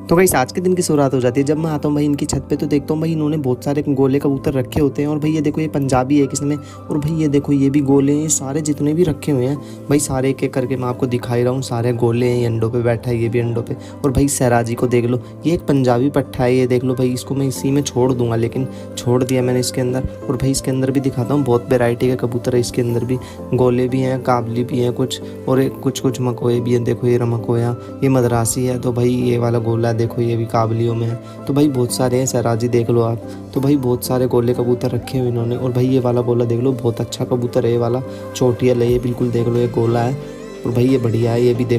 तो गाइस आज के दिन की शुरुआत हो जाती है जब मैं आता हूँ भाई इनकी छत पे, तो देखता हूँ भाई इन्होंने बहुत सारे गोले कबूतर रखे होते हैं। और भाई ये देखो ये पंजाबी है किसने, और भाई ये देखो ये भी गोले हैं, ये सारे जितने भी रखे हुए हैं भाई सारे एक एक करके मैं आपको दिखाई रहा हूँ। सारे गोले हैं, ये अंडों पे बैठा है, ये भी अंडों पे। और भाई सहराजी को देख लो, ये एक पंजाबी पट्ठा है, ये देख लो भाई, इसको मैं इसी में छोड़ दूंगा, लेकिन छोड़ दिया मैंने इसके अंदर। और भाई इसके अंदर भी दिखाता हूँ, बहुत वेराइटी के कबूतर है इसके अंदर भी, गोले भी हैं, काबली भी हैं कुछ, और कुछ कुछ मकोए भी हैं। देखो ये मकोया, ये मद्रासी है, तो भाई ये वाला गोला देखो ये भी काबलियों में है। तो भाई बहुत सारे हैं, सहराजी देख लो आप। तो भाई बहुत सारे गोले कबूतर रखे हुए इन्होंने। और भाई ये वाला गोला देख लो, बहुत अच्छा कबूतर है ये वाला, चोटियल है ये बिल्कुल, देख लो ये गोला है। और भाई ये बढ़िया है, ये भी देखो।